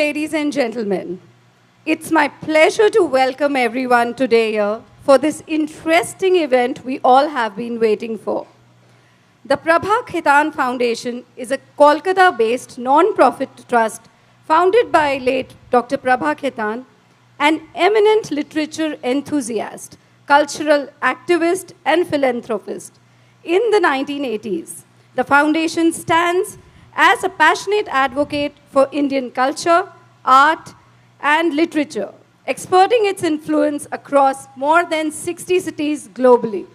ladies and gentlemen. It's my pleasure to welcome everyone today here for this interesting event we all have been waiting for. The Prabha Khaitan Foundation is a Kolkata-based non-profit trust founded by late Dr. Prabha Khaitan, an eminent literature enthusiast, cultural activist, and philanthropist. In the 1980s, the foundation stands as a passionate advocate for Indian culture, art, and literature, exporting its influence across more than 60 cities globally.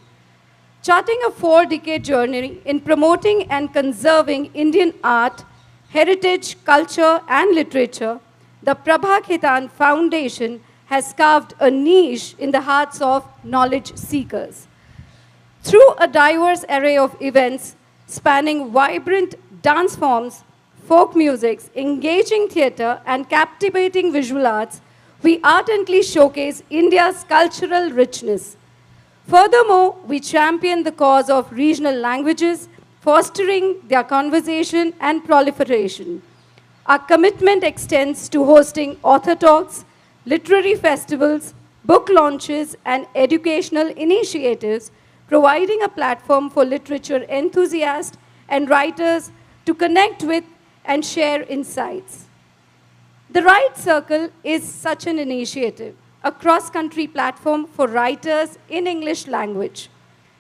Charting a 4-decade journey in promoting and conserving Indian art, heritage, culture, and literature, the Prabha Khaitan Foundation has carved a niche in the hearts of knowledge seekers. Through a diverse array of events spanning vibrant dance forms, folk musics, engaging theatre, and captivating visual arts, we ardently showcase India's cultural richness. Furthermore, we champion the cause of regional languages, fostering their conversation and proliferation. Our commitment extends to hosting author talks, literary festivals, book launches, and educational initiatives, providing a platform for literature enthusiasts and writers to connect with and share insights. The Write Circle is such an initiative, a cross-country platform for writers in English language.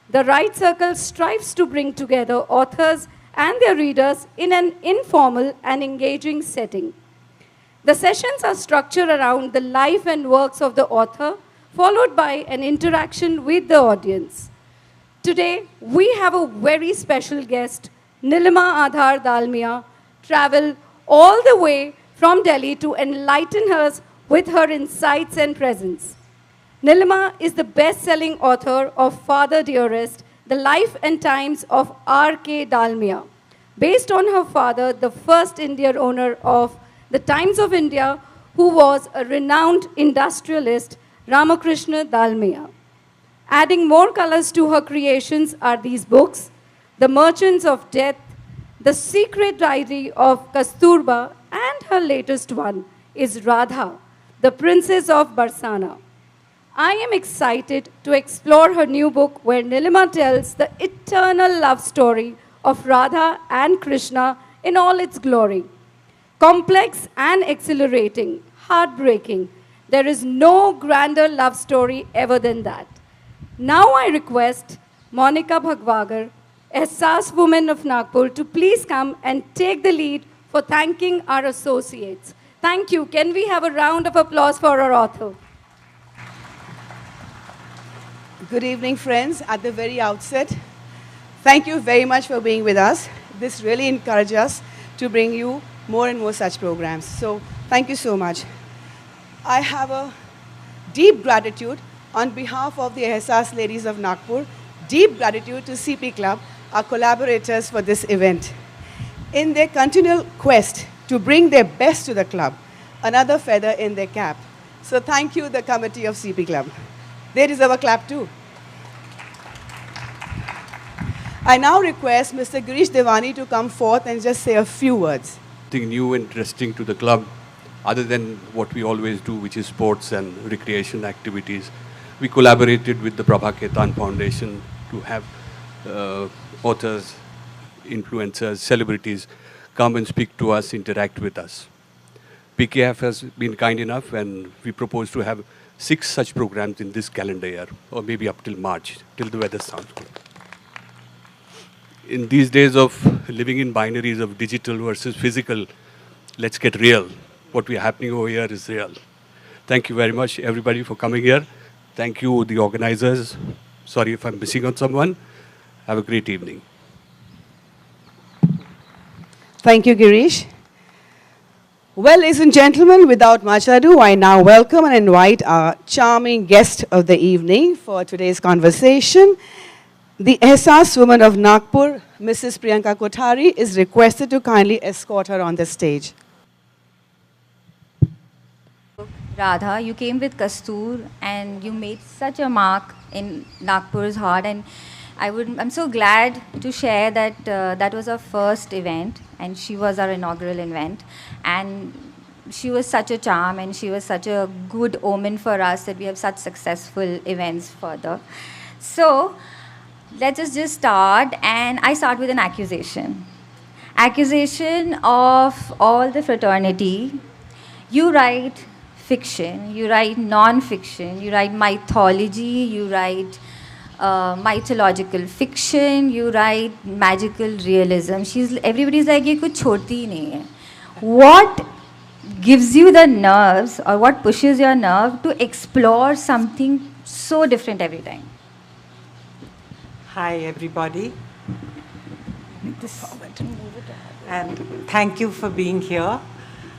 The Write Circle strives to bring together authors and their readers in an informal and engaging setting. The sessions are structured around the life and works of the author, followed by an interaction with the audience. Today, we have a very special guest, Neelima Dalmia, travel all the way from Delhi to enlighten us with her insights and presence. Neelima is the best-selling author of Father Dearest, The Life and Times of R.K. Dalmia, based on her father, the first Indian owner of the Times of India, who was a renowned industrialist, Ramakrishna Dalmia. Adding more colors to her creations are these books, The Merchants of Death, The Secret Diary of Kasturba, and her latest one is Radha, the Princess of Barsana. I am excited to explore her new book where Neelima tells the eternal love story of Radha and Krishna in all its glory. Complex and exhilarating, heartbreaking, there is no grander love story ever than that. Now I request Monica Bhagwagar, Ehsaas Women of Nagpur, to please come and take the lead for thanking our associates. Thank you. Can we have a round of applause for our author? Good evening, friends. At the very outset, thank you very much for being with us. This really encourages us to bring you more and more such programs. So thank you so much. I have a deep gratitude on behalf of the Ehsaas ladies of Nagpur, deep gratitude to CP Club, our collaborators for this event. In their continual quest to bring their best to the club, another feather in their cap. So thank you, the committee of CP Club. They deserve a clap too. I now request Mr. Girish Devani to come forth and just say a few words. Something new and interesting to the club, other than what we always do, which is sports and recreation activities. We collaborated with the Prabha Khaitan Foundation to have authors, influencers, celebrities come and speak to us, interact with us. PKF has been kind enough, and we propose to have 6 such programs in this calendar year, or maybe up till March, till the weather sounds good. In these days of living in binaries of digital versus physical, let's get real. What we are happening over here is real. Thank you very much, everybody, for coming here. Thank you, the organizers. Sorry if I'm missing on someone. Have a great evening. Thank you, Girish. Well, ladies and gentlemen, without much ado, I now welcome and invite our charming guest of the evening for today's conversation. The Ehsaas Woman of Nagpur, Mrs. Priyanka Kothari, is requested to kindly escort her on the stage. Radha, you came with Kastur and you made such a mark in Nagpur's heart, and I'm so glad to share that that was our first event and she was our inaugural event. And she was such a charm and she was such a good omen for us that we have such successful events further. So let us just start, and I start with an accusation. Accusation of all the fraternity. You write fiction, you write non-fiction, you write mythology, you write mythological fiction, you write magical realism. Everybody's like, ये कुछ छोड़ती ही नहीं है. What gives you the nerves, or what pushes your nerve to explore something so different every time? Hi, everybody. And thank you for being here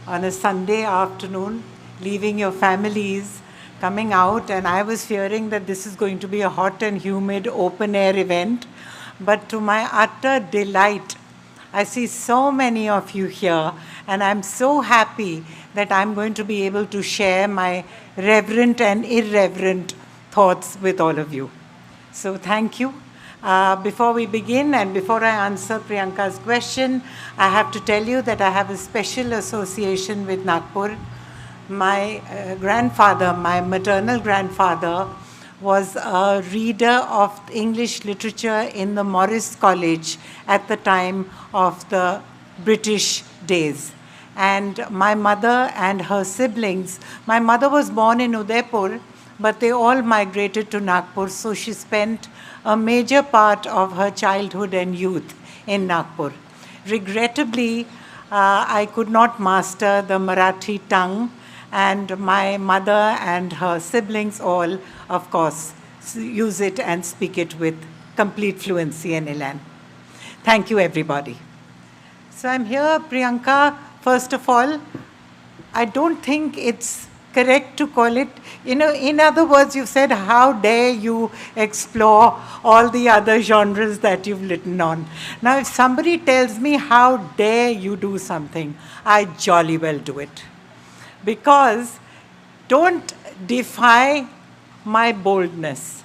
on a Sunday afternoon, leaving your families, coming out. And I was fearing that this is going to be a hot and humid open air event. But to my utter delight, I see so many of you here, and I'm so happy that I'm going to be able to share my reverent and irreverent thoughts with all of you. So thank you. Before we begin and before I answer Priyanka's question, I have to tell you that I have a special association with Nagpur. My grandfather, my maternal grandfather, was a reader of English literature in the Morris College at the time of the British days. And my mother and her siblings, my mother was born in Udaipur, but they all migrated to Nagpur, so she spent a major part of her childhood and youth in Nagpur. Regrettably, I could not master the Marathi tongue, and my mother and her siblings all, of course, use it and speak it with complete fluency and elan. Thank you, everybody. So I'm here, Priyanka. First of all, I don't think it's correct to call it, in other words, you've said, how dare you explore all the other genres that you've written on. Now, if somebody tells me, how dare you do something, I jolly well do it. Because don't defy my boldness.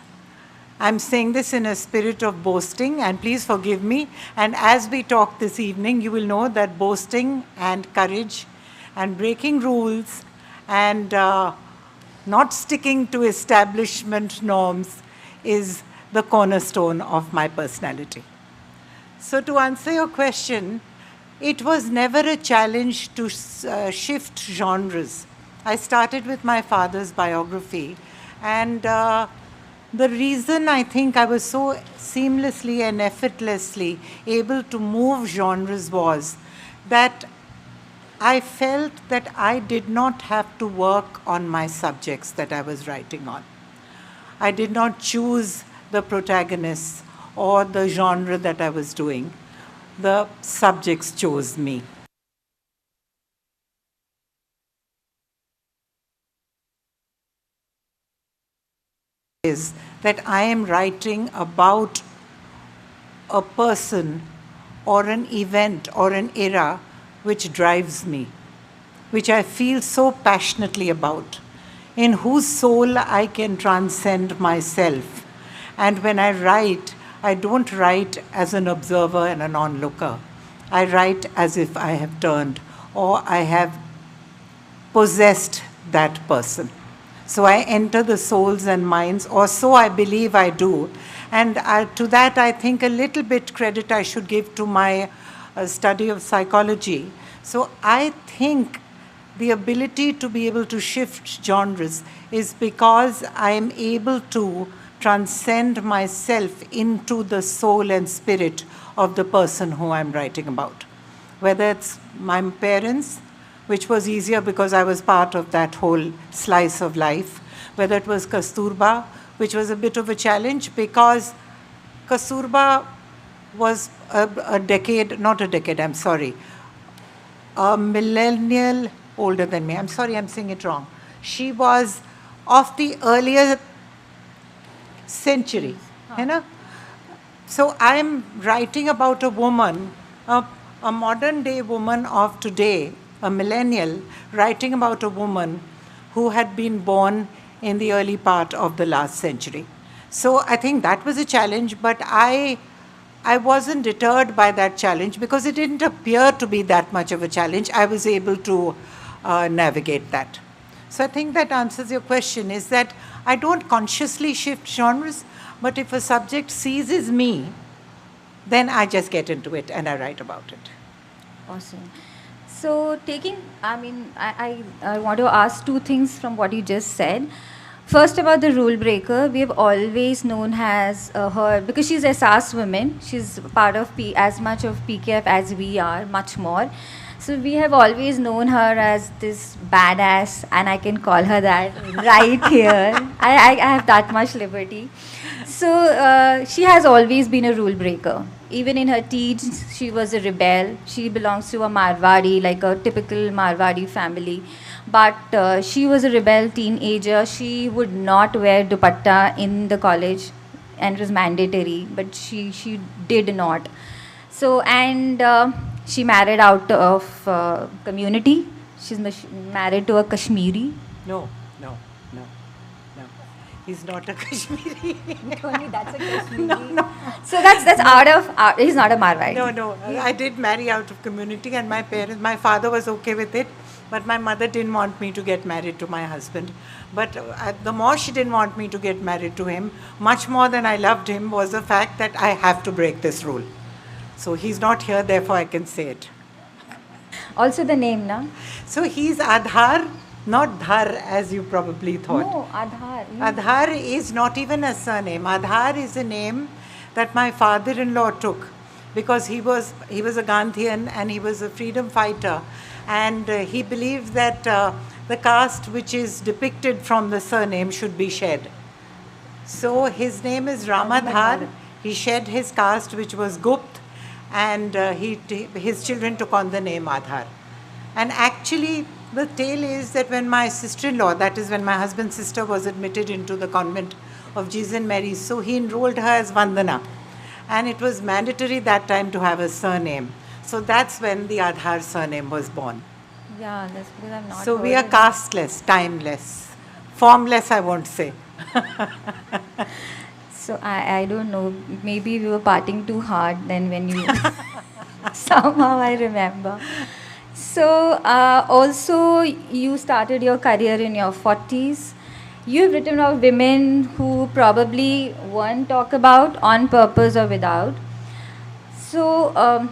I'm saying this in a spirit of boasting, and please forgive me. And as we talk this evening, you will know that boasting and courage and breaking rules and not sticking to establishment norms is the cornerstone of my personality. So to answer your question, it was never a challenge to shift genres. I started with my father's biography, and the reason I think I was so seamlessly and effortlessly able to move genres was that I felt that I did not have to work on my subjects that I was writing on. I did not choose the protagonists or the genre that I was doing. The subjects chose me. Is that I am writing about a person or an event or an era which drives me, which I feel so passionately about, in whose soul I can transcend myself. And when I write, I don't write as an observer and an onlooker. I write as if I have turned or I have possessed that person. So I enter the souls and minds, or so I believe I do. And to that, I think a little bit credit I should give to my study of psychology. So I think the ability to be able to shift genres is because I am able to transcend myself into the soul and spirit of the person who I'm writing about. Whether it's my parents, which was easier because I was part of that whole slice of life, whether it was Kasturba, which was a bit of a challenge because Kasturba was a decade, not a decade, I'm sorry, a millennial older than me. I'm sorry, I'm saying it wrong. She was of the earlier century. You know? So I'm writing about a woman, a modern day woman of today, a millennial, writing about a woman who had been born in the early part of the last century. So I think that was a challenge, but I wasn't deterred by that challenge because it didn't appear to be that much of a challenge. I was able to navigate that. So I think that answers your question, is that I don't consciously shift genres, but if a subject seizes me, then I just get into it and I write about it. Awesome. So I want to ask two things from what you just said. First, about the rule breaker, we have always known as her, because she's Ehsaas women, she's part of as much of PKF as we are, much more. So we have always known her as this badass, and I can call her that right here. I have that much liberty. So she has always been a rule breaker. Even in her teens, she was a rebel. She belongs to a Marwadi, like a typical Marwadi family. But she was a rebel teenager. She would not wear dupatta in the college, and it was mandatory, but she did not. So, and she married out of community. She's married to a Kashmiri. No. He's not a Kashmiri. Only that's a Kashmiri. No. So that's out of. He's not a Marwadi. No. I did marry out of community, and my father was okay with it, but my mother didn't want me to get married to my husband. But the more she didn't want me to get married to him, much more than I loved him, was the fact that I have to break this rule. So he's not here, therefore I can say it. Also the name, na? So he's Adhar, not Dhar, as you probably thought. No, Adhar. Adhar is not even a surname. Adhar is a name that my father-in-law took because he was a Gandhian and he was a freedom fighter, and he believed that the caste which is depicted from the surname should be shed. So his name is Ramadhar. He shed his caste, which was Gupt, and his children took on the name Adhar. And actually, the tale is that when my sister-in-law, that is when my husband's sister, was admitted into the convent of Jesus and Mary's, so he enrolled her as Vandana. And it was mandatory that time to have a surname. So that's when the Adhar surname was born. Yeah, that's because I've not. So we are casteless, timeless, formless, I won't say. So I don't know, maybe we were partying too hard then when you, somehow I remember. So also you started your career in your 40s. You've written about women who probably weren't talked about on purpose or without. So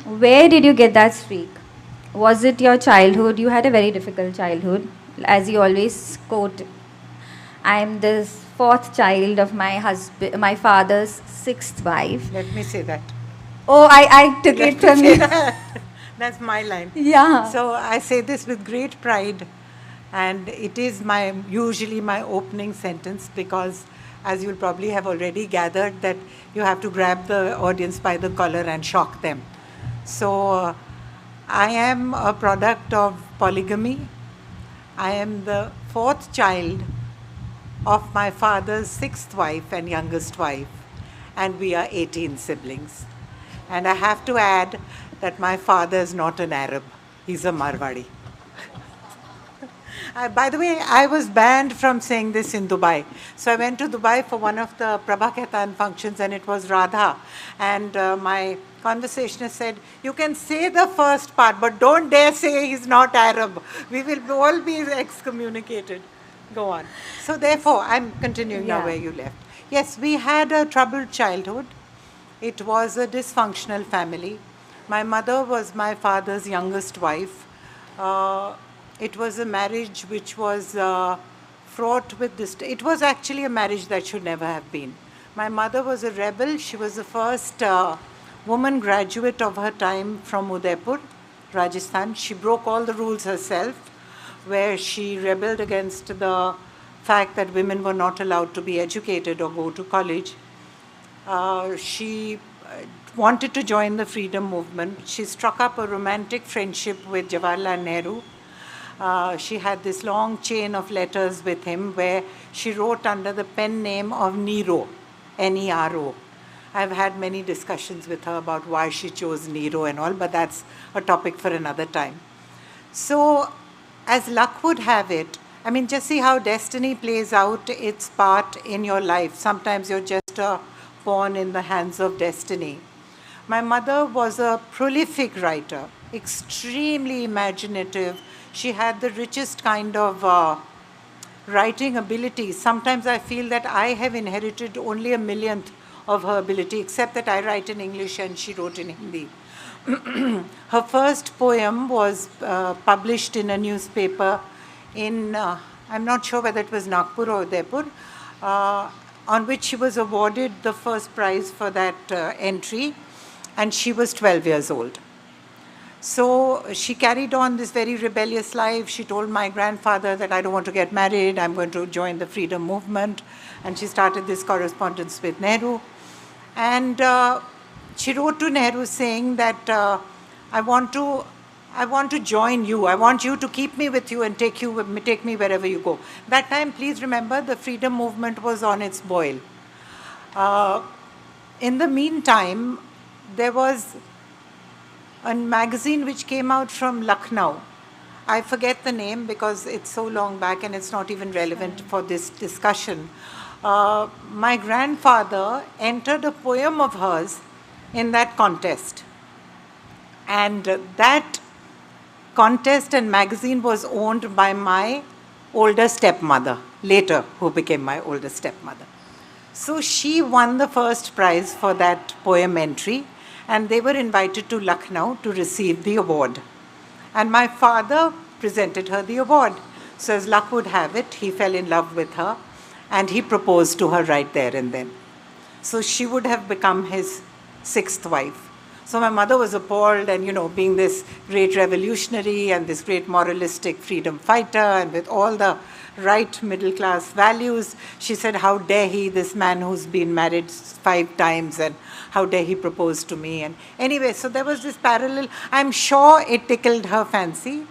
where did you get that streak? Was it your childhood? You had a very difficult childhood. As you always quote, I am the fourth child of my father's sixth wife. Let me say that. Oh, I took it from you. That's my line. Yeah. So I say this with great pride, and it is usually my opening sentence, because as you'll probably have already gathered that you have to grab the audience by the collar and shock them. So I am a product of polygamy. I am the fourth child of my father's sixth wife and youngest wife, and we are 18 siblings. And I have to add that my father is not an Arab, he's a Marwadi. By the way, I was banned from saying this in Dubai. So I went to Dubai for one of the Prabha Khaitan functions, and it was Radha. And my conversationist said, you can say the first part, but don't dare say he's not Arab. We will all be excommunicated. Go on. So therefore, I'm continuing now where you left. Yes, we had a troubled childhood. It was a dysfunctional family. My mother was my father's youngest wife. It was a marriage which was fraught with this. It was actually a marriage that should never have been. My mother was a rebel. She was the first woman graduate of her time from Udaipur, Rajasthan. She broke all the rules herself, where she rebelled against the fact that women were not allowed to be educated or go to college. She wanted to join the freedom movement. She struck up a romantic friendship with Jawaharlal Nehru. She had this long chain of letters with him where she wrote under the pen name of Nero, Nero. I've had many discussions with her about why she chose Nero and all, but that's a topic for another time. So, as luck would have it, I mean, just see how destiny plays out its part in your life. Sometimes you're just a pawn in the hands of destiny. My mother was a prolific writer, extremely imaginative. She had the richest kind of writing ability. Sometimes I feel that I have inherited only a millionth of her ability, except that I write in English and she wrote in Hindi. Her first poem was published in a newspaper in, I'm not sure whether it was Nagpur or Udaipur, on which she was awarded the first prize for that entry, and she was 12 years old. So she carried on this very rebellious life. She told my grandfather that I don't want to get married, I'm going to join the freedom movement. And she started this correspondence with Nehru. And she wrote to Nehru saying that I want to join you. I want you to keep me with you and take me wherever you go. That time, please remember, the freedom movement was on its boil. In the meantime, there was a magazine which came out from Lucknow. I forget the name because it's so long back and it's not even relevant for this discussion. My grandfather entered a poem of hers in that contest. And that contest and magazine was owned by my older stepmother, later, who became my older stepmother. So she won the first prize for that poem entry, and they were invited to Lucknow to receive the award. And my father presented her the award. So as luck would have it, he fell in love with her, and he proposed to her right there and then. So she would have become his sixth wife. So my mother was appalled, and being this great revolutionary and this great moralistic freedom fighter and with all the right middle class values, she said, how dare he, this man who's been married 5 times, and how dare he propose to me. And anyway, so there was this parallel. I'm sure it tickled her fancy.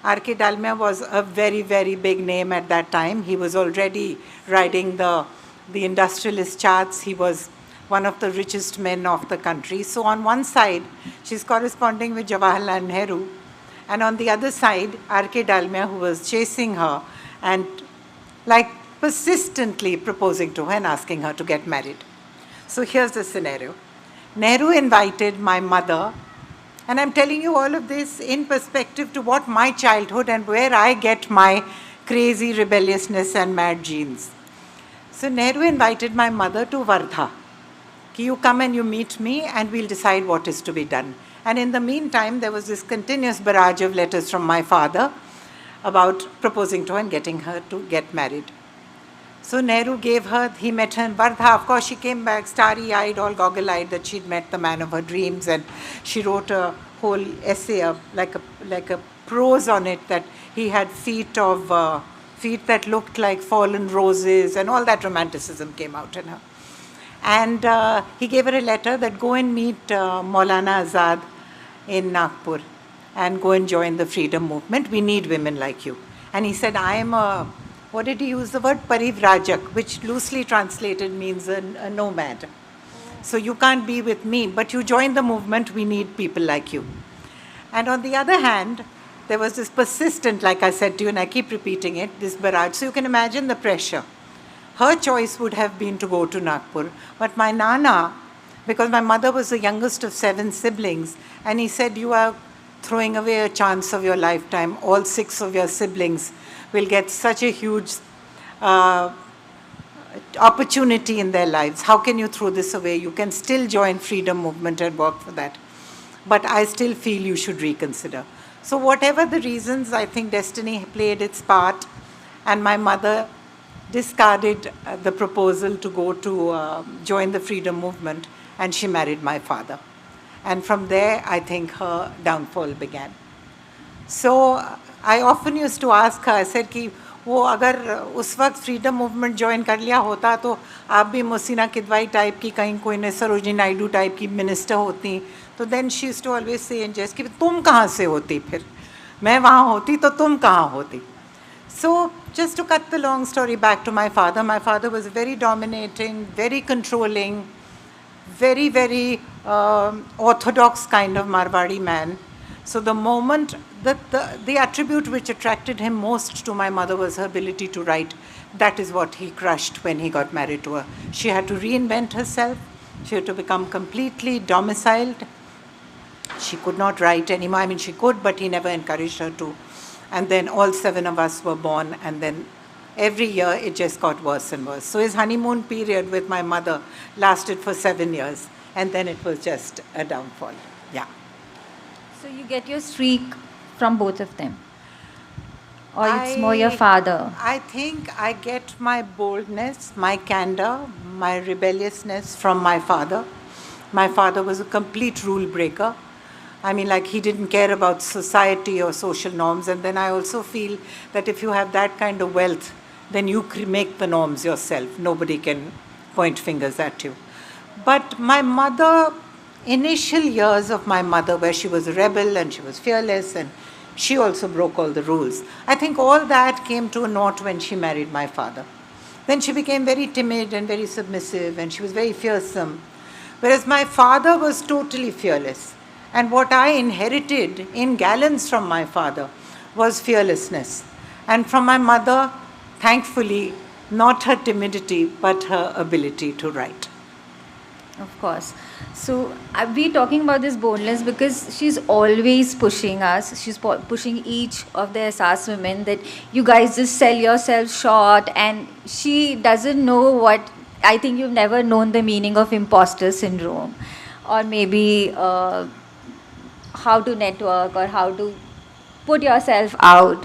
R.K. Dalmia was a very, very big name at that time. He was already riding the industrialist charts. He was one of the richest men of the country. So on one side, she's corresponding with Jawaharlal Nehru, and on the other side, R.K. Dalmia, who was chasing her and persistently proposing to her and asking her to get married. So here's the scenario. Nehru invited my mother, and I'm telling you all of this in perspective to what my childhood and where I get my crazy rebelliousness and mad genes. So Nehru invited my mother to Wardha. You come and you meet me and we'll decide what is to be done. And in the meantime, there was this continuous barrage of letters from my father about proposing to her and getting her to get married. So Nehru he met her in Wardha. Of course, she came back starry-eyed, all goggle-eyed, that she'd met the man of her dreams, and she wrote a whole essay, like a prose on it, that he had feet that looked like fallen roses, and all that romanticism came out in her. And he gave her a letter that go and meet Maulana Azad in Nagpur and go and join the freedom movement. We need women like you. And he said, I am what did he use the word? Parivrajak, which loosely translated means a nomad. So you can't be with me, but you join the movement, we need people like you. And on the other hand, there was this persistent, like I said to you, and I keep repeating it, this barrage. So you can imagine the pressure. Her choice would have been to go to Nagpur, but my Nana, because my mother was the youngest of 7 siblings, and he said, you are throwing away a chance of your lifetime. All 6 of your siblings will get such a huge opportunity in their lives. How can you throw this away? You can still join freedom movement and work for that. But I still feel you should reconsider. So whatever the reasons, I think destiny played its part, and my mother discarded the proposal to go to join the freedom movement, and she married my father. And from there, I think her downfall began. So I often used to ask her, I said कि वो अगर उस वक्त freedom movement join कर लिया होता तो आप भी मोसिना किदवाई टाइप की कहीं कोई ने सरोजिनी नायडू टाइप की मिनिस्टर होती, तो then she used to always say in just कि तुम कहाँ से होती, फिर मैं वहाँ होती तो तुम कहाँ होती. So just to cut the long story back to my father was very dominating, very controlling, very, very orthodox kind of Marwadi man. So the moment that the attribute which attracted him most to my mother was her ability to write. That is what he crushed when he got married to her. She had to reinvent herself. She had to become completely domiciled. She could not write anymore. I mean, she could, but he never encouraged her to. And then all 7 of us were born, and then every year it just got worse and worse. So his honeymoon period with my mother lasted for 7 years, and then it was just a downfall. Yeah. So you get your streak from both of them? Or it's more your father? I think I get my boldness, my candor, my rebelliousness from my father. My father was a complete rule breaker. I mean, like, he didn't care about society or social norms. And then I also feel that if you have that kind of wealth, then you make the norms yourself. Nobody can point fingers at you. But my mother, initial years of my mother, where she was a rebel and she was fearless and she also broke all the rules, I think all that came to a naught when she married my father. Then she became very timid and very submissive, and she was very fearsome. Whereas my father was totally fearless. And what I inherited in gallons from my father was fearlessness. And from my mother, thankfully, not her timidity, but her ability to write. Of course. So we're talking about this boldness because she's always pushing us. She's pushing each of the Ehsaas women that you guys just sell yourself short, and she doesn't know what, I think you've never known the meaning of imposter syndrome, or maybe how to network or how to put yourself out,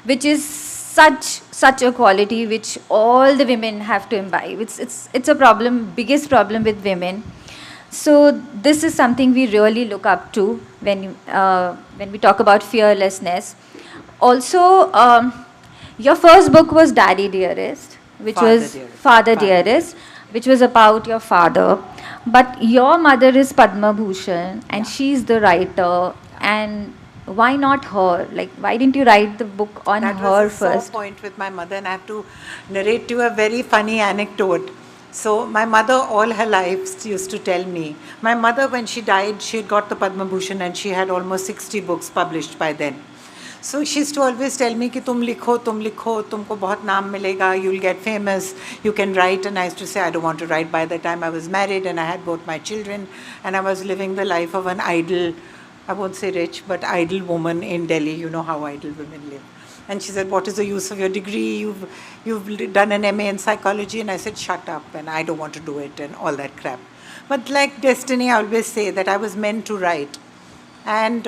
which is such a quality which all the women have to imbibe. It's a problem, biggest problem with women. So this is something we really look up to when we talk about fearlessness. Also, your first book was Daddy Dearest, which was Father Dearest, which was about your father. But your mother is Padma Bhushan, and she's the writer. And why not her? Like, why didn't you write the book on her first? That was a sore point with my mother, and I have to narrate to you a very funny anecdote. So my mother all her life used to tell me, my mother, when she died, she had got the Padma Bhushan and she had almost 60 books published by then. So she used to always tell me कि तुम लिखो, तुमको बहुत नाम मिलेगा, you'll get famous, you can write. And I used to say, I don't want to write. By the time I was married and I had both my children, and I was living the life of an idle, I won't say rich, but idle woman in Delhi. You know how idle women live. And she said, what is the use of your degree? You've done an MA in psychology. And I said, shut up, and I don't want to do it, and all that crap. But like destiny, I always say that I was meant to write. And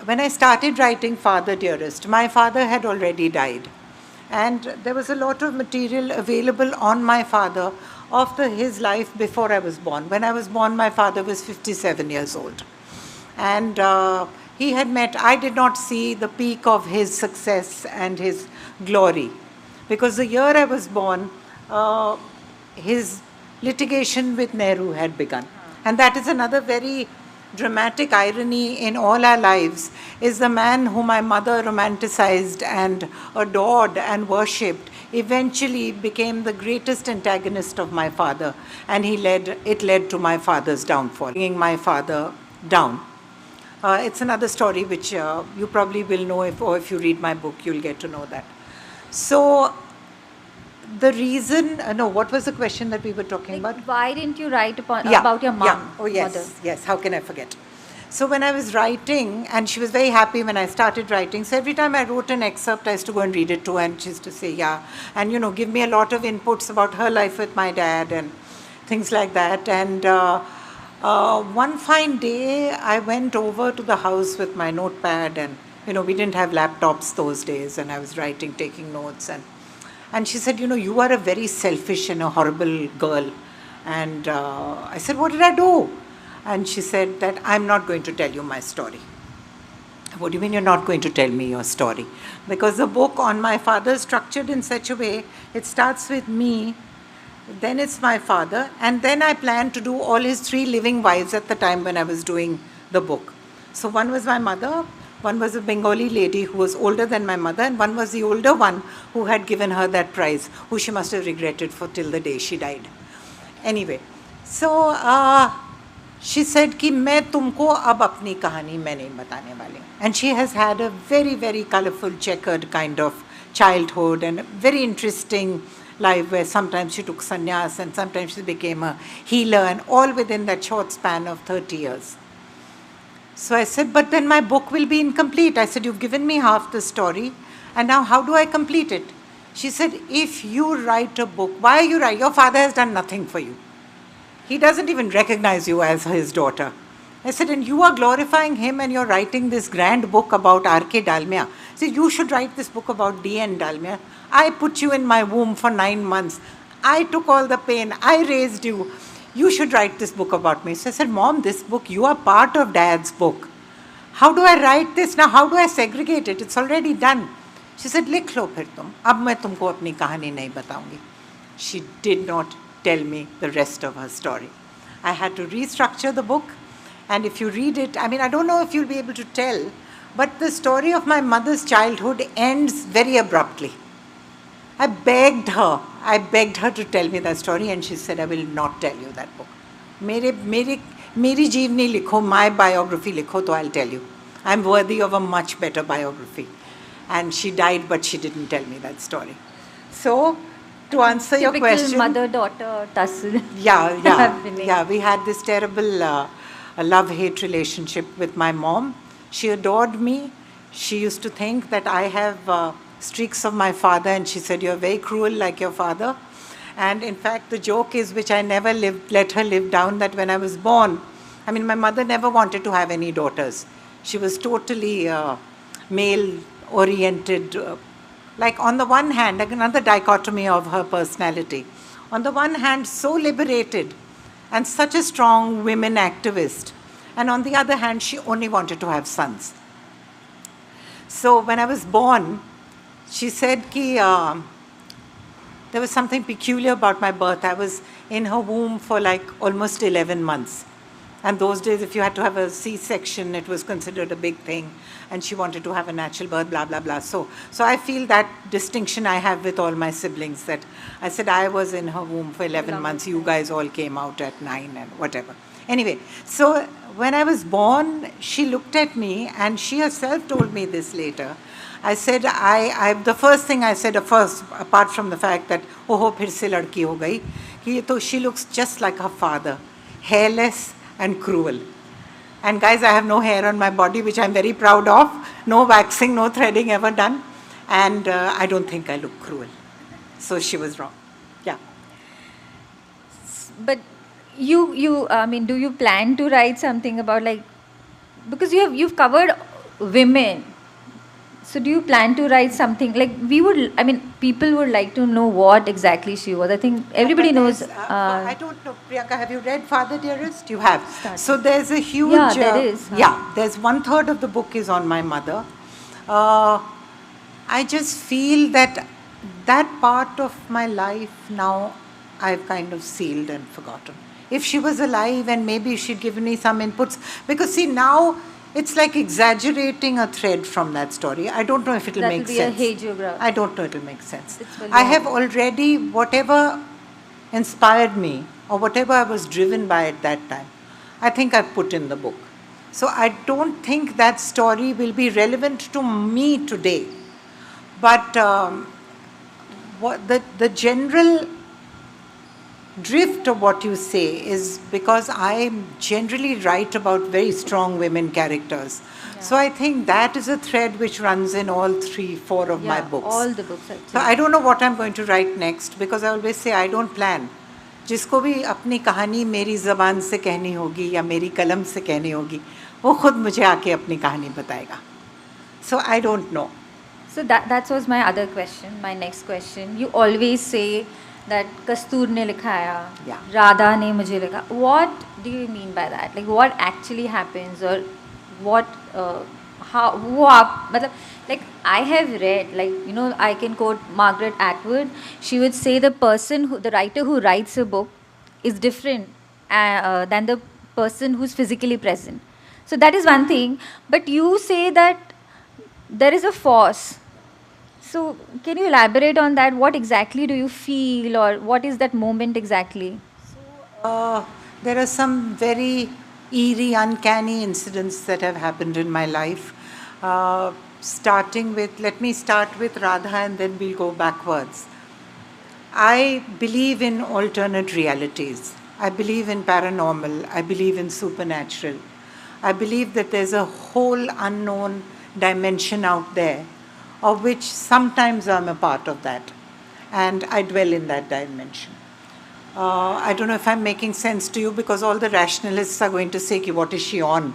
when I started writing Father Dearest, my father had already died. And there was a lot of material available on my father of his life before I was born. When I was born, my father was 57 years old. And he had met, I did not see the peak of his success and his glory. Because the year I was born, his litigation with Nehru had begun. And that is another very dramatic irony in all our lives, is the man whom my mother romanticized and adored and worshipped eventually became the greatest antagonist of my father. And it led to my father's downfall, bringing my father down. It's another story which you probably will know, or if you read my book, you'll get to know that. So the reason, what was the question that we were talking about? Why didn't you write about your mom? Yeah. Oh, yes, mother? Yes, how can I forget? So when I was writing, and she was very happy when I started writing, so every time I wrote an excerpt, I used to go and read it to her, and she used to say, yeah, and give me a lot of inputs about her life with my dad and things like that. And one fine day, I went over to the house with my notepad, and we didn't have laptops those days, and I was writing, taking notes, and she said, you are a very selfish and a horrible girl. And I said, what did I do? And she said that I'm not going to tell you my story. What do you mean you're not going to tell me your story? Because the book on my father is structured in such a way, it starts with me, then it's my father, and then I planned to do all his 3 living wives at the time when I was doing the book. So one was my mother, one was a Bengali lady who was older than my mother, and one was the older one who had given her that prize, who she must have regretted for till the day she died. Anyway, so she said कि मैं तुमको अब अपनी कहानी मैं नहीं बताने वाली. And she has had a very, very colorful, checkered kind of childhood and a very interesting life where sometimes she took sannyas and sometimes she became a healer, and all within that short span of 30 years. So I said, but then my book will be incomplete. I said, you've given me half the story, and now how do I complete it? She said, if you write a book, why you write? Your father has done nothing for you. He doesn't even recognize you as his daughter. I said, and you are glorifying him and you're writing this grand book about R.K. Dalmia. I said, you should write this book about D.N. Dalmia. I put you in my womb for 9 months. I took all the pain. I raised you. You should write this book about me. So I said, Mom, this book, you are part of Dad's book. How do I write this now? How do I segregate it? It's already done. She said, लिख लो फिर तुम. अब मैं तुमको अपनी कहानी नहीं बताऊंगी. She did not tell me the rest of her story. I had to restructure the book. And if you read it, I mean, I don't know if you'll be able to tell, but the story of my mother's childhood ends very abruptly. I begged her to tell me that story, and she said, I will not tell you that book. मेरी जीवनी लिखो, my biography लिखो, तो I'll tell you. I'm worthy of a much better biography. And she died, but she didn't tell me that story. So, to answer your question... Typical mother-daughter tussle. Yeah, we had this terrible love-hate relationship with my mom. She adored me. She used to think that I have streaks of my father, and she said, you're very cruel like your father. And in fact, the joke is, which I never let her live down, that when I was born, I mean, my mother never wanted to have any daughters. She was totally male-oriented. Like on the one hand, like another dichotomy of her personality. On the one hand, so liberated and such a strong women activist. And on the other hand, she only wanted to have sons. So when I was born, she said ki, there was something peculiar about my birth. I was in her womb for like almost 11 months. And those days, if you had to have a C-section, it was considered a big thing. And she wanted to have a natural birth, blah, blah, blah. So I feel that distinction I have with all my siblings, that I said I was in her womb for 11 months. You guys all came out at 9 and whatever. Anyway, so when I was born, she looked at me, and she herself told me this later. I said, the first thing I said, apart from the fact that, oh, phir se ladki ho gayi, ki she looks just like her father, hairless and cruel. And guys, I have no hair on my body, which I'm very proud of. No waxing, no threading ever done. And I don't think I look cruel. So she was wrong. Yeah. But I mean, do you plan to write something about, like, because you've covered women. So do you plan to write something, like, people would like to know what exactly she was. I think everybody knows. I don't know, Priyanka, have you read Father Dearest? You have. So there's a huge... Yeah, there is. There's 1/3 of the book is on my mother. I just feel that part of my life now I've kind of sealed and forgotten. If she was alive, and maybe she'd given me some inputs. Because see, now... it's like exaggerating a thread from that story. I don't know if it'll make sense. That will be a hagiograph. I don't know it'll make sense. I have already, whatever inspired me, or whatever I was driven by at that time, I think I've put in the book. So I don't think that story will be relevant to me today. But the general drift of what you say is because I generally write about very strong women characters. Yeah. So I think that is a thread which runs in all 3-4 of my books. All the books. Actually. So I don't know what I'm going to write next, because I always say I don't plan. जिसको भी अपनी कहानी मेरी ज़बान से कहनी होगी या मेरी कलम से कहनी होगी, वो खुद मुझे आके अपनी कहानी बताएगा. So I don't know. So that was my other question, my next question. You always say that Kastoor ne likhaya, Radha ne mujhe likha. What do you mean by that? Like, what actually happens, or what, like, I have read, like, you know, I can quote Margaret Atwood. She would say the writer who writes a book is different than the person who's physically present. So that is one thing. But you say that there is a force. So can you elaborate on that? What exactly do you feel, or what is that moment exactly? There are some very eerie, uncanny incidents that have happened in my life. Let me start with Radha, and then we'll go backwards. I believe in alternate realities. I believe in paranormal. I believe in supernatural. I believe that there's a whole unknown dimension out there, of which sometimes I'm a part of that, and I dwell in that dimension. I don't know if I'm making sense to you, because all the rationalists are going to say, what is she on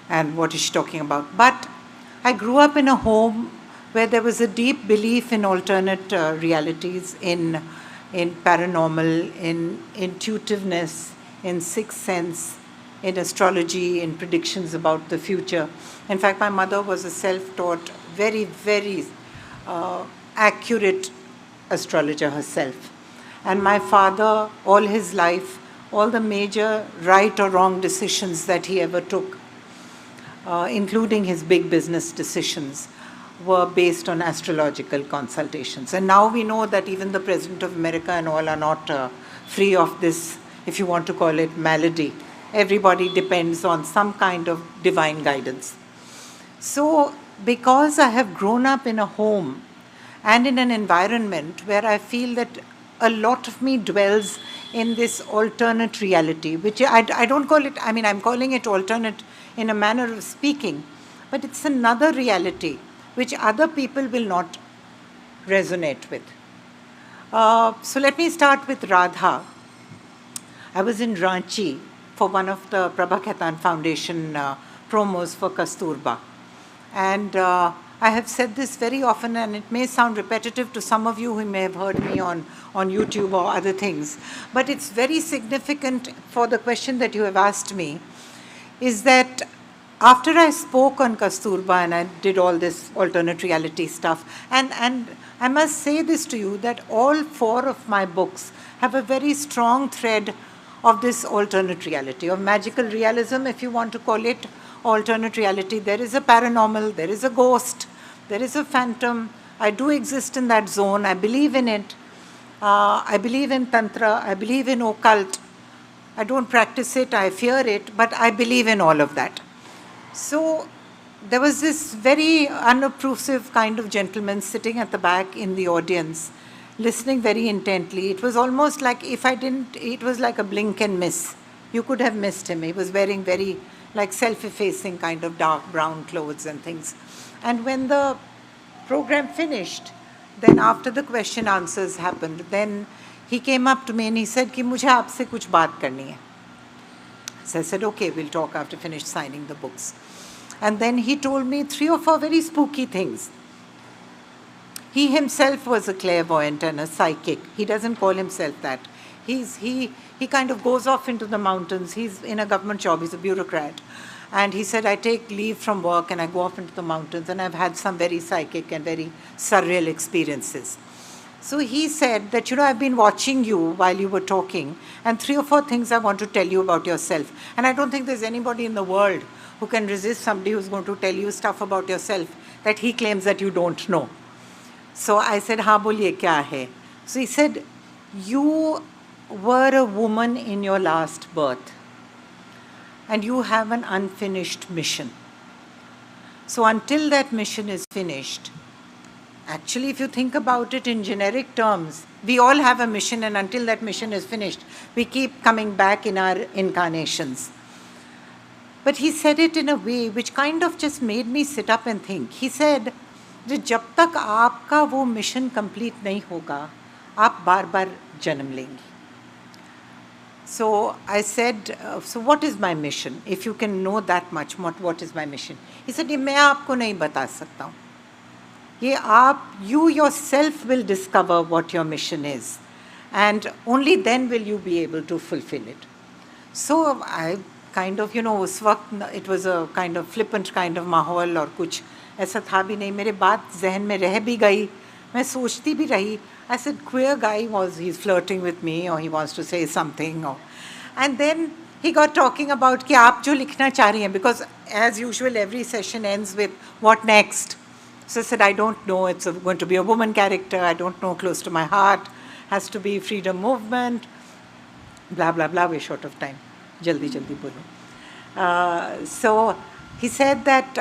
and what is she talking about? But I grew up in a home where there was a deep belief in alternate realities, in paranormal, in intuitiveness, in sixth sense, in astrology, in predictions about the future. In fact, my mother was a self-taught, very, very accurate astrologer herself. And my father, all his life, all the major right or wrong decisions that he ever took, including his big business decisions, were based on astrological consultations. And now we know that even the President of America and all are not free of this, if you want to call it, malady. Everybody depends on some kind of divine guidance. So, because I have grown up in a home and in an environment where I feel that a lot of me dwells in this alternate reality, which I don't call it, I mean, I'm calling it alternate in a manner of speaking, but it's another reality which other people will not resonate with. So let me start with Radha. I was in Ranchi for one of the Prabha Khaitan Foundation promos for Kasturba. And I have said this very often, and it may sound repetitive to some of you who may have heard me on YouTube or other things, but it's very significant for the question that you have asked me, is that after I spoke on Kasturba and I did all this alternate reality stuff, and I must say this to you, that all 4 of my books have a very strong thread of this alternate reality, of magical realism, if you want to call it alternate reality. There is a paranormal, there is a ghost, there is a phantom. I do exist in that zone. I believe in it. I believe in Tantra. I believe in occult. I don't practice it. I fear it. But I believe in all of that. So there was this very unobtrusive kind of gentleman sitting at the back in the audience, listening very intently. It was almost like if I didn't, it was like a blink and miss. You could have missed him. He was wearing very like self-effacing kind of dark brown clothes and things. And when the program finished, then after the question answers happened, then he came up to me and he said, कि मुझे आपसे कुछ बात करनी है. So I said, okay, we'll talk after finished signing the books. And then he told me 3 or 4 very spooky things. He himself was a clairvoyant and a psychic. He doesn't call himself that. He kind of goes off into the mountains. He's in a government job. He's a bureaucrat. And he said, I take leave from work and I go off into the mountains, and I've had some very psychic and very surreal experiences. So he said that, I've been watching you while you were talking, and 3 or 4 things I want to tell you about yourself. And I don't think there's anybody in the world who can resist somebody who's going to tell you stuff about yourself that he claims that you don't know. So I said, हाँ बोलिए क्या है? So he said, you were a woman in your last birth, and you have an unfinished mission. So until that mission is finished, actually if you think about it in generic terms, we all have a mission, and until that mission is finished, we keep coming back in our incarnations. But he said it in a way which kind of just made me sit up and think. He said, जब तक आपका वो mission complete नहीं होगा, आप बार बार जन्म लेंगी. So I said, so what is my mission? If you can know that much, what is my mission? He said, ये मैं आपको नहीं बता सकता हूँ. ये आप, you yourself will discover what your mission is, and only then will you be able to fulfill it. So I kind of, उस वक्त it was a kind of flippant kind of माहौल और कुछ ऐसा था भी नहीं. मेरे बात जहन में रह भी गई, मैं सोचती भी रही. I said, queer guy he's flirting with me, or he wants to say something. And then he got talking about कि आप जो लिखना चाह रही हैं, because as usual every session ends with what next. So I said, I don't know, it's going to be a woman character, I don't know, close to my heart, has to be freedom movement, blah, blah, blah, we're short of time. Jaldi, jaldi bolo. So he said that,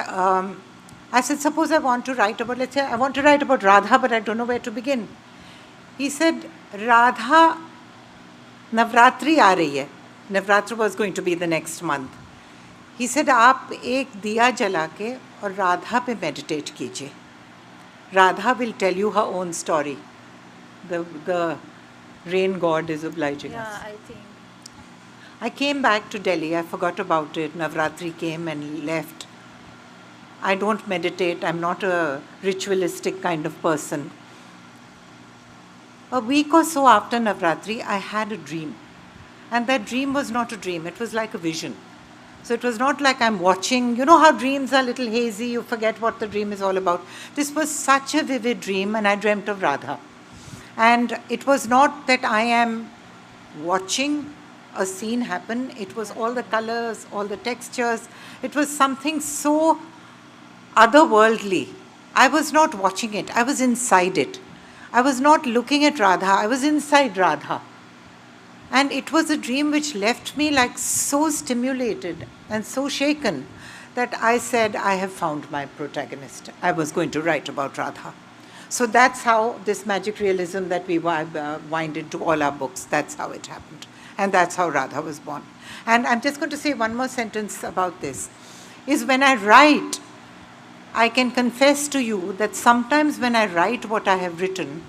I said, suppose I want to write about, let's say I want to write about Radha, but I don't know where to begin. He said, Radha, Navratri aa rahi hai. Navratri was going to be the next month. He said, आप एक दिया जला के और राधा पे meditate कीजिए. Radha will tell you her own story. The rain god is obliging us. I think. I came back to Delhi. I forgot about it. Navratri came and left. I don't meditate. I'm not a ritualistic kind of person. A week or so after Navratri, I had a dream. And that dream was not a dream. It was like a vision. So it was not like I'm watching. You know how dreams are a little hazy. You forget what the dream is all about. This was such a vivid dream, and I dreamt of Radha. And it was not that I am watching a scene happen. It was all the colors, all the textures. It was something so otherworldly. I was not watching it. I was inside it. I was not looking at Radha. I was inside Radha. And it was a dream which left me like so stimulated and so shaken that I said, I have found my protagonist. I was going to write about Radha. So that's how this magic realism that we wind into all our books, that's how it happened. And that's how Radha was born. And I'm just going to say one more sentence about this, is when I write, I can confess to you that sometimes when I write what I have written,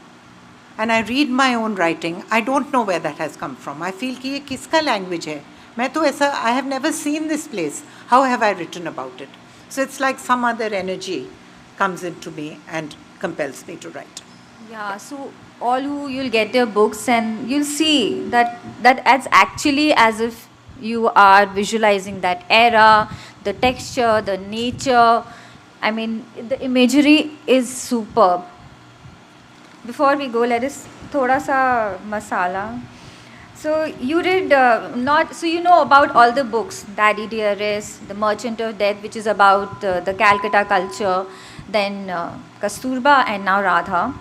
and I read my own writing, I don't know where that has come from. I feel कि ये किसका language है? मैं तो ऐसा, I have never seen this place. How have I written about it? So it's like some other energy comes into me and compels me to write. Yeah, so all who you'll get their books and you'll see that it's actually as if you are visualizing that era, the texture, the nature. I mean, the imagery is superb. Before we go, let us thoda sa masala. So you did so you know about all the books, Daddy Dearest, The Merchant of Death, which is about the Calcutta culture, then Kasturba, and now Radha.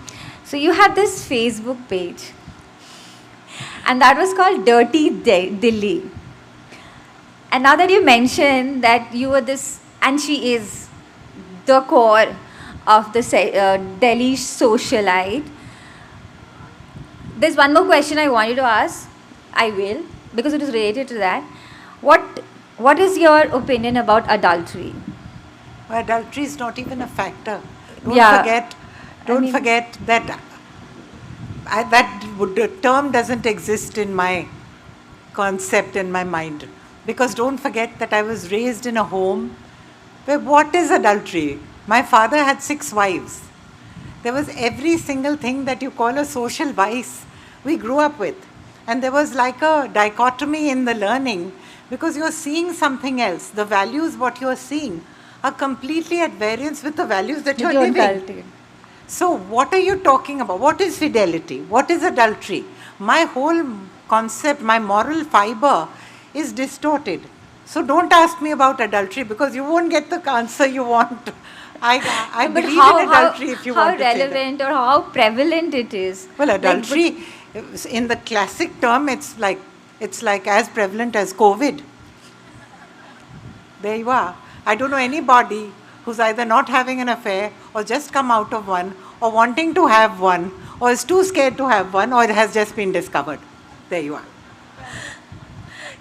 So you have this Facebook page, and that was called Dirty Delhi. And now that you mentioned that you were this, and she is the core of the Delhi socialite. There's one more question I wanted to ask. I will, because it is related to that. What is your opinion about adultery? Adultery is not even a factor. Don't forget that the term doesn't exist in my concept, in my mind. Because don't forget that I was raised in a home where what is adultery? My father had 6 wives. There was every single thing that you call a social vice we grew up with. And there was like a dichotomy in the learning because you're seeing something else. The values, what you're seeing, are completely at variance with the values that you're living. So what are you talking about? What is fidelity? What is adultery? My whole concept, my moral fiber is distorted. So don't ask me about adultery because you won't get the answer you want. I believe in adultery if you want to say that. How relevant or how prevalent it is? Well, adultery, in the classic term, it's like as prevalent as COVID. There you are. I don't know anybody who's either not having an affair or just come out of one or wanting to have one or is too scared to have one or it has just been discovered. There you are.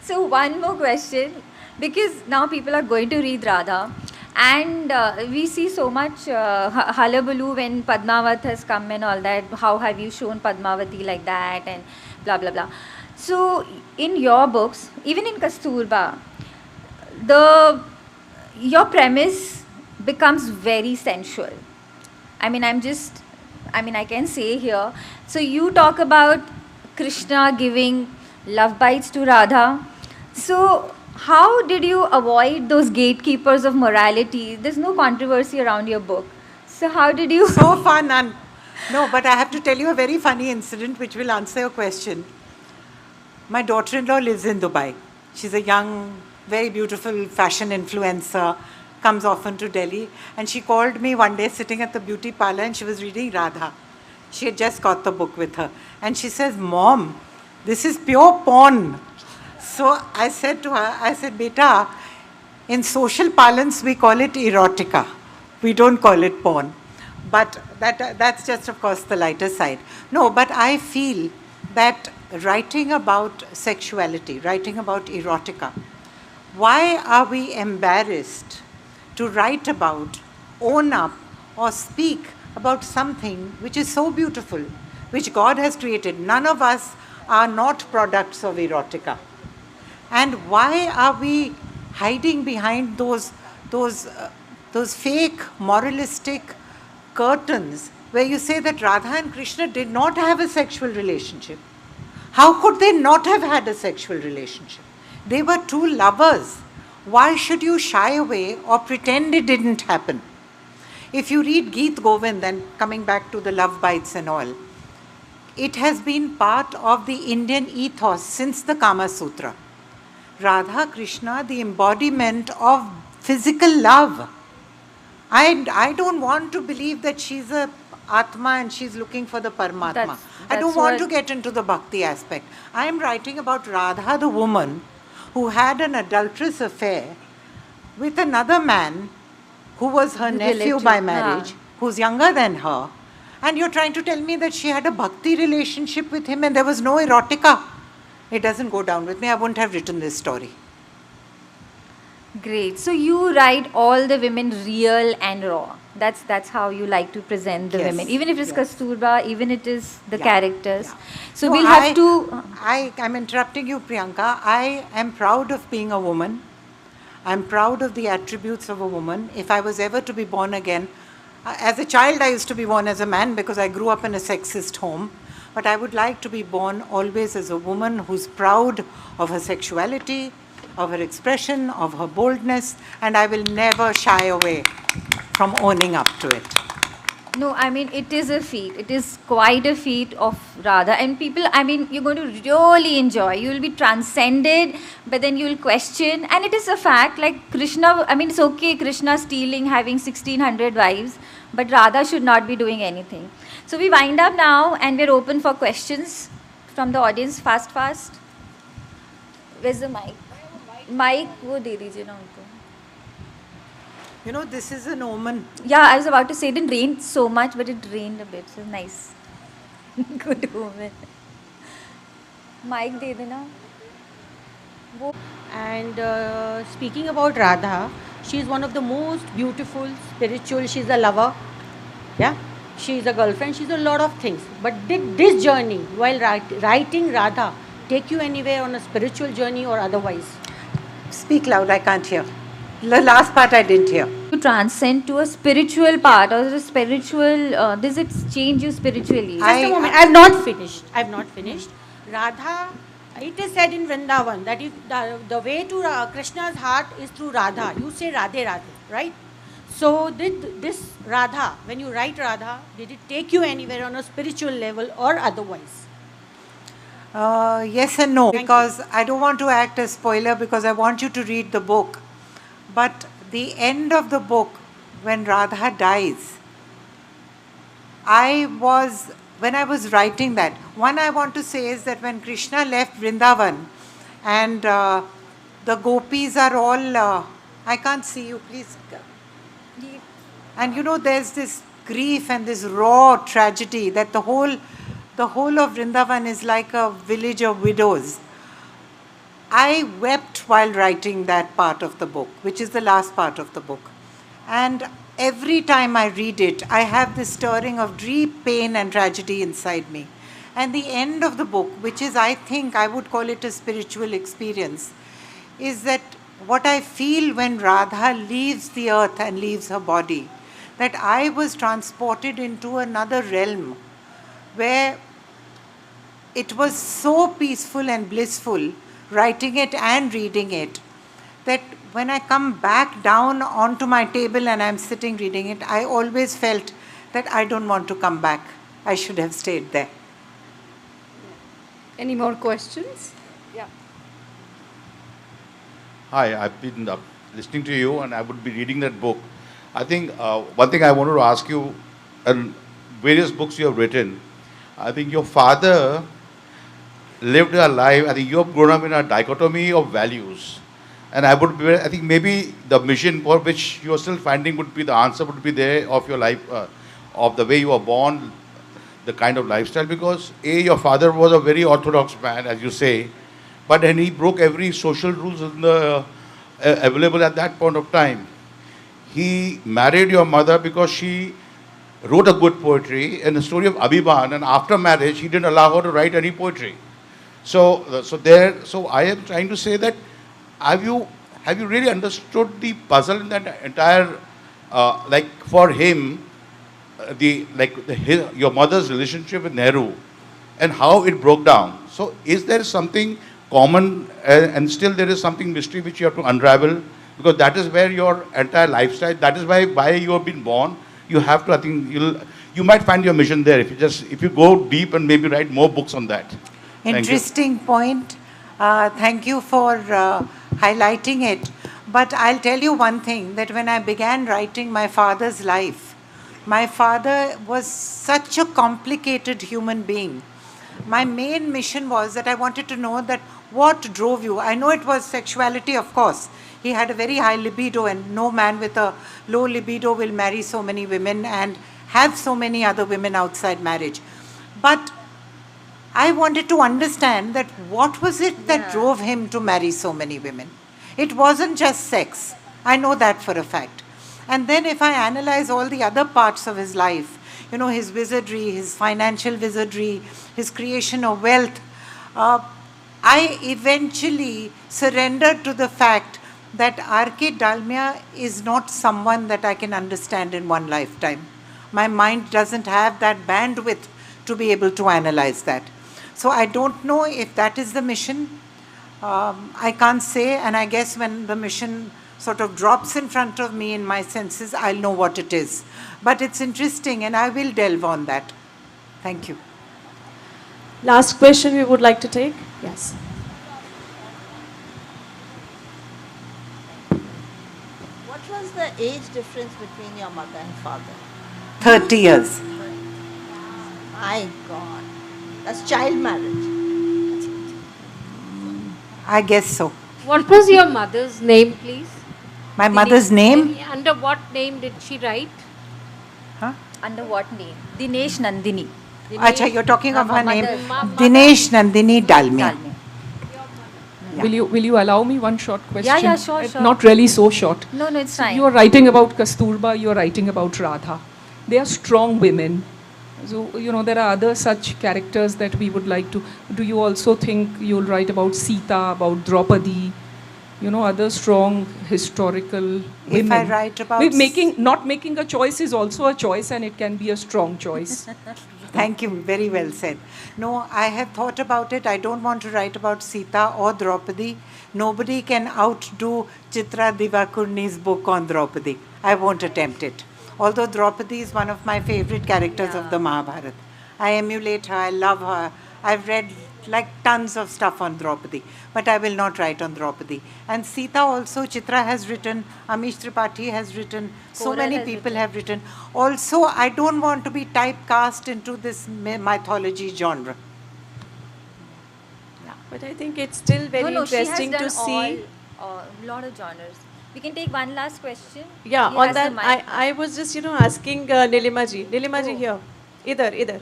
So one more question, because now people are going to read Radha, and we see so much hullabaloo when Padmavat has come and all that. How have you shown Padmavati like that and blah blah blah. So in your books, even in Kasturba, your premise becomes very sensual. I can say here. So you talk about Krishna giving love bites to Radha. So how did you avoid those gatekeepers of morality? There's no controversy around your book. So how did you... So far, none. No, but I have to tell you a very funny incident which will answer your question. My daughter-in-law lives in Dubai. She's a young, very beautiful fashion influencer, comes often to Delhi. And she called me one day sitting at the beauty parlor and she was reading Radha. She had just got the book with her. And she says, Mom, this is pure porn. So I said to her, Beta, in social parlance, we call it erotica. We don't call it porn. But that's just, of course, the lighter side. No, but I feel that writing about sexuality, writing about erotica, Why are we embarrassed to write about, own up, or speak about something which is so beautiful, which God has created? None of us are not products of erotica. And why are we hiding behind those fake moralistic curtains where you say that Radha and Krishna did not have a sexual relationship? How could they not have had a sexual relationship? They were two lovers. Why should you shy away or pretend it didn't happen? If you read Geet Govind, and coming back to the love bites and all, it has been part of the Indian ethos since the Kama Sutra. Radha Krishna, the embodiment of physical love. I don't want to believe that she's a Atma and she's looking for the Paramatma. I don't want to get into the bhakti aspect. I am writing about Radha, the woman who had an adulterous affair with another man who was her nephew by marriage, who's younger than her. And you're trying to tell me that she had a bhakti relationship with him and there was no erotica. It doesn't go down with me. I wouldn't have written this story. Great. So you write all the women real and raw. That's how you like to present the women. Even if it's Kasturba, even it is the characters. Yeah. So we'll have to... I'm interrupting you, Priyanka. I am proud of being a woman. I'm proud of the attributes of a woman. If I was ever to be born again, as a child I used to be born as a man because I grew up in a sexist home. But I would like to be born always as a woman who's proud of her sexuality, of her expression, of her boldness, and I will never shy away from owning up to it. No, I mean, it is a feat. It is quite a feat of Radha. And people, I mean, you're going to really enjoy. You will be transcended, but then you will question. And it is a fact, like Krishna, I mean, it's okay, Krishna stealing, having 1600 wives, but Radha should not be doing anything. So we wind up now and we're open for questions from the audience. Fast. Where's the mic? Mic, wo de dijiye na unko. You know, this is an omen. Yeah, I was about to say it didn't rain so much, but it rained a bit. So nice. Good omen. Mic de dena. And speaking about Radha, she is one of the most beautiful, spiritual. She's a lover. Yeah. She's a girlfriend. She's a lot of things. But did this journey, while writing Radha, take you anywhere on a spiritual journey or otherwise? Speak loud, I can't hear. The last part I didn't hear. To transcend to a spiritual part or a spiritual, does it change you spiritually? Just a moment, I've not finished. Radha, it is said in Vrindavan that if the way to Krishna's heart is through Radha. You say Radhe Radhe, right? So did this Radha, when you write Radha, did it take you anywhere on a spiritual level or otherwise? Yes and no, because I don't want to act as spoiler because I want you to read the book. But the end of the book, when Radha dies, when I was writing that, one I want to say is that when Krishna left Vrindavan and the gopis are all, I can't see you, please. And you know, there's this grief and this raw tragedy that the whole of Vrindavan is like a village of widows. I wept while writing that part of the book, which is the last part of the book. And every time I read it, I have this stirring of deep pain and tragedy inside me. And the end of the book, which is, I think, I would call it a spiritual experience, is that what I feel when Radha leaves the earth and leaves her body, that I was transported into another realm where it was so peaceful and blissful, writing it and reading it, that when I come back down onto my table and I'm sitting reading it, I always felt that I don't want to come back. I should have stayed there. Any more questions? Yeah. Hi, I've been listening to you and I would be reading that book. I think one thing I wanted to ask you, in various books you have written, I think your father lived a life, I think you have grown up in a dichotomy of values. And I think maybe the mission for which you are still finding would be the answer would be there of your life, of the way you were born, the kind of lifestyle. Because your father was a very orthodox man, as you say, but then he broke every social rules in the available at that point of time. He married your mother because she wrote a good poetry in the story of Abhiman, and after marriage, he didn't allow her to write any poetry. So I am trying to say that have you really understood the puzzle in that entire, like for him, your mother's relationship with Nehru and how it broke down. So is there something common and still there is something mystery which you have to unravel? Because that is where your entire lifestyle, that is why you have been born. You have to, I think, you might find your mission there if you go deep and maybe write more books on that. Interesting point. Thank you for highlighting it. But I'll tell you one thing, that when I began writing my father's life, my father was such a complicated human being. My main mission was that I wanted to know that what drove you. I know it was sexuality, of course. He had a very high libido, and no man with a low libido will marry so many women and have so many other women outside marriage. But I wanted to understand that what was it that drove him to marry so many women. It wasn't just sex. I know that for a fact. And then if I analyze all the other parts of his life, you know, his wizardry, his financial wizardry, his creation of wealth, I eventually surrendered to the fact that R.K. Dalmia is not someone that I can understand in one lifetime. My mind doesn't have that bandwidth to be able to analyze that. So I don't know if that is the mission. I can't say, and I guess when the mission sort of drops in front of me in my senses, I'll know what it is. But it's interesting, and I will delve on that. Thank you. Last question we would like to take. Yes. What was the age difference between your mother and father? 30 years. My God. That's child marriage. I guess so. What was your mother's name, please? My mother's name? Under what name did she write? Huh? Under what name? Dinesh Nandini. Acha, you're talking of her name? mother. Dinesh Nandini Dalmia. Dalmia. Yeah. Will you allow me one short question? Yeah, sure. Not really so short. No, it's fine. You are writing about Kasturba, you are writing about Radha. They are strong women. So, you know, there are other such characters that we would like to... Do you also think you'll write about Sita, about Draupadi, you know, other strong historical women? If I write about... Not making a choice is also a choice, and it can be a strong choice. Thank you, very well said. No, I have thought about it. I don't want to write about Sita or Draupadi. Nobody can outdo Chitra Divakurni's book on Draupadi. I won't attempt it. Although Draupadi is one of my favorite characters of the Mahabharata. I emulate her, I love her. I've read like tons of stuff on Draupadi, but I will not write on Draupadi. And Sita also, Chitra has written, Amish Tripathi has written, so many people have written. Also, I don't want to be typecast into this mythology genre. Yeah. But I think it's still very interesting to see. A lot of genres. We can take one last question. Yeah, He on has that, the mic. I was just, Oh. asking Neelima ji here. Idhar. Here.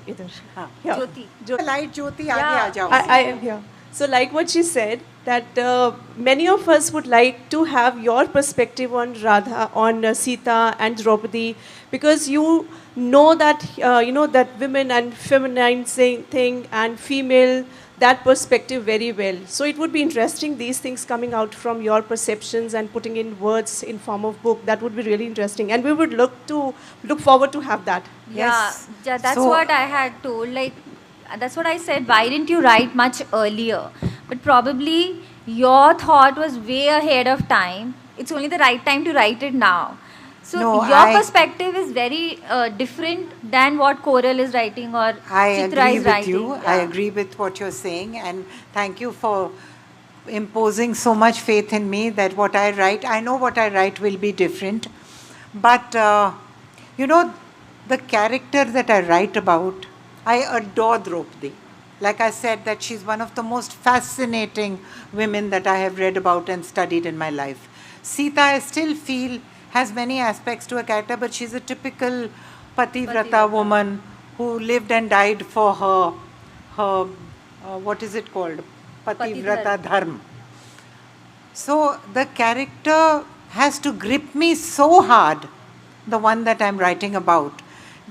Jyoti. Light Jyoti, Yeah. aage aa jao. I am here. So like what she said, that many of us would like to have your perspective on Radha, on Sita and Draupadi, because you know that, that women and feminine thing and female, that perspective very well. So it would be interesting, these things coming out from your perceptions and putting in words in form of book. That would be really interesting. And we would look forward to have that. Yeah, that's what I had told. Like, that's what I said. Why didn't you write much earlier? But probably your thought was way ahead of time. It's only the right time to write it now. So your perspective is very different than what Koral is writing or Chitra is writing. Yeah. I agree with what you're saying, and thank you for imposing so much faith in me that what I write, I know what I write will be different. But, the character that I write about, I adore Draupadi. Like I said, that she's one of the most fascinating women that I have read about and studied in my life. Sita, I still feel, has many aspects to a character, but she's a typical Pativrata woman who lived and died for her what is it called? Pativrata Dharma. So the character has to grip me so hard, the one that I'm writing about,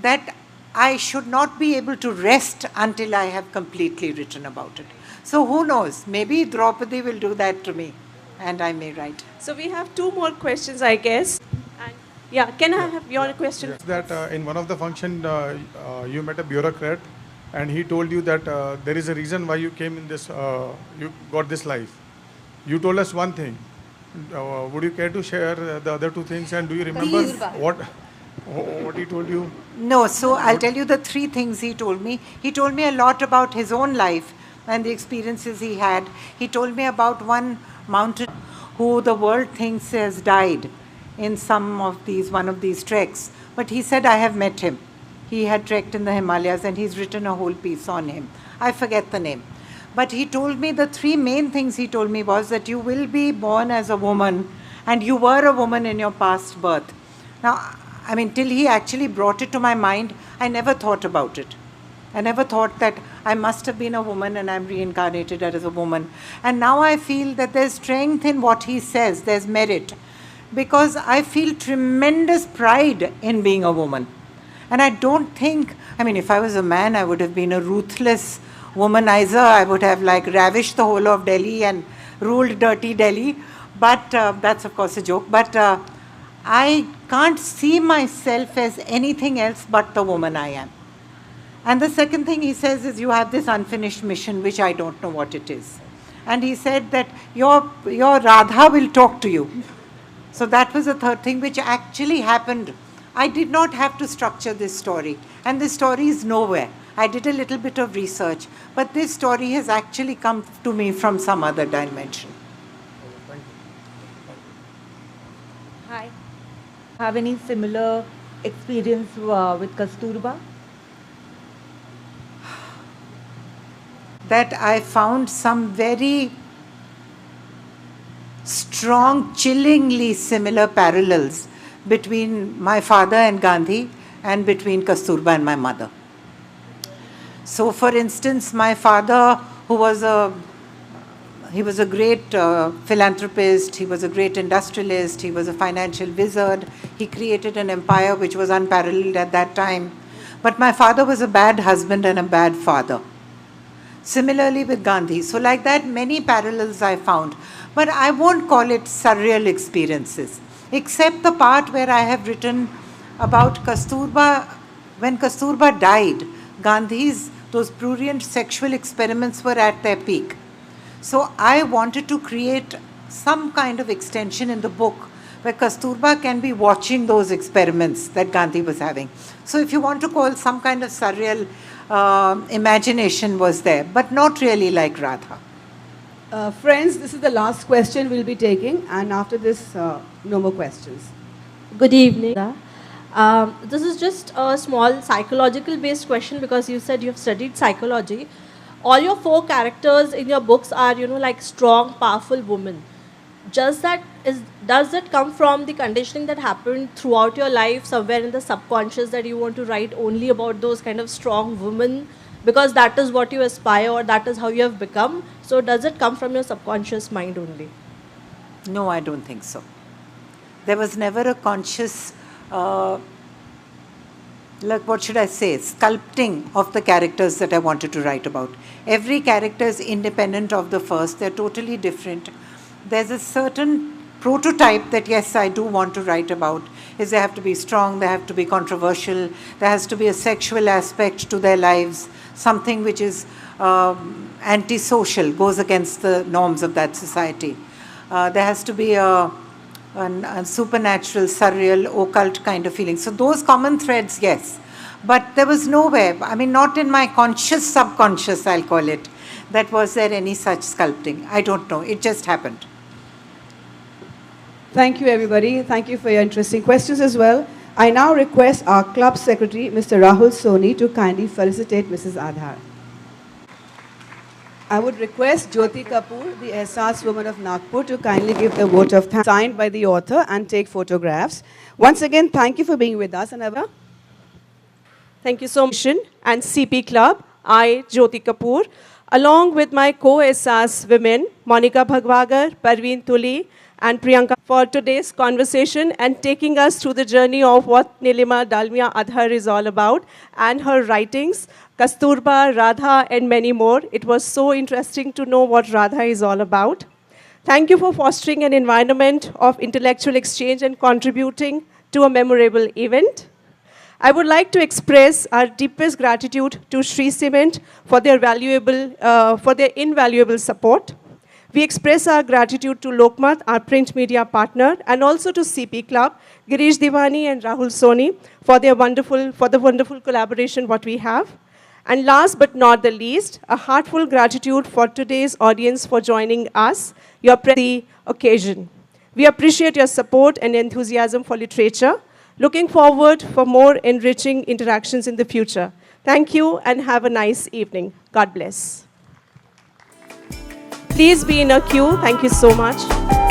that I should not be able to rest until I have completely written about it. So who knows, maybe Draupadi will do that to me and I may write. So we have 2 more questions, I guess. And yeah, can I have your question? Yes, that in one of the function you met a bureaucrat and he told you that there is a reason why you came in this, you got this life. You told us one thing. Would you care to share the other 2 things, and do you remember what he told you? No, so I'll tell you the 3 things he told me. He told me a lot about his own life and the experiences he had. He told me about one mountain who the world thinks has died in one of these treks. But he said, I have met him. He had trekked in the Himalayas and he's written a whole piece on him. I forget the name. But he told me the 3 main things he told me was that you will be born as a woman and you were a woman in your past birth. Now, I mean, till he actually brought it to my mind, I never thought about it. I never thought that I must have been a woman and I'm reincarnated as a woman. And now I feel that there's strength in what he says, there's merit. Because I feel tremendous pride in being a woman. And I don't think, I mean, if I was a man, I would have been a ruthless womanizer. I would have ravished the whole of Delhi and ruled dirty Delhi. But that's of course a joke. But I can't see myself as anything else but the woman I am. And the second thing he says is you have this unfinished mission, which I don't know what it is. And he said that your Radha will talk to you. So that was the third thing which actually happened. I did not have to structure this story. And this story is nowhere. I did a little bit of research. But this story has actually come to me from some other dimension. Hi. Have any similar experience with Kasturba? That I found some very strong, chillingly similar parallels between my father and Gandhi and between Kasturba and my mother. So, for instance, my father, who was a great philanthropist, he was a great industrialist, he was a financial wizard, he created an empire which was unparalleled at that time. But my father was a bad husband and a bad father. Similarly with Gandhi. So like that, many parallels I found. But I won't call it surreal experiences, except the part where I have written about Kasturba. When Kasturba died, those prurient sexual experiments were at their peak. So I wanted to create some kind of extension in the book where Kasturba can be watching those experiments that Gandhi was having. So if you want to call some kind of surreal imagination was there, but not really like Radha. Friends, this is the last question we'll be taking, and after this, no more questions. Good evening. This is just a small psychological based question because you said you've studied psychology. All your 4 characters in your books are, like strong, powerful women. Does that come from the conditioning that happened throughout your life, somewhere in the subconscious, that you want to write only about those kind of strong women because that is what you aspire or that is how you have become? So does it come from your subconscious mind only? No, I don't think so. There was never a conscious, sculpting of the characters that I wanted to write about. Every character is independent of the first. They're totally different. There's a certain prototype that, yes, I do want to write about, is they have to be strong, they have to be controversial, there has to be a sexual aspect to their lives, something which is antisocial, goes against the norms of that society. There has to be a supernatural, surreal, occult kind of feeling. So those common threads, yes. But there was nowhere, I mean, not in my conscious, subconscious, I'll call it, that was there any such sculpting. I don't know. It just happened. Thank you, everybody. Thank you for your interesting questions as well. I now request our club secretary, Mr. Rahul Soni, to kindly felicitate Mrs. Adhar. I would request Jyoti Kapoor, the Ehsaas Woman of Nagpur, to kindly give the vote of thanks signed by the author and take photographs. Once again, thank you for being with us. Thank you so much. And CP Club, I, Jyoti Kapoor, along with my co-Ehsaas women, Monica Bhagwagar, Parveen Tuli, and Priyanka, for today's conversation and taking us through the journey of what Neelima Dalmia Adhar is all about and her writings, Kasturba, Radha, and many more. It was so interesting to know what Radha is all about. Thank you for fostering an environment of intellectual exchange and contributing to a memorable event. I would like to express our deepest gratitude to Sri Cement for their invaluable support. We express our gratitude to Lokmat, our print media partner, and also to CP Club, Girish Divani and Rahul Soni for the wonderful collaboration what we have. And last but not the least, a heartfelt gratitude for today's audience for joining us, your the occasion. We appreciate your support and enthusiasm for literature. Looking forward for more enriching interactions in the future. Thank you and have a nice evening. God bless. Please be in a queue. Thank you so much.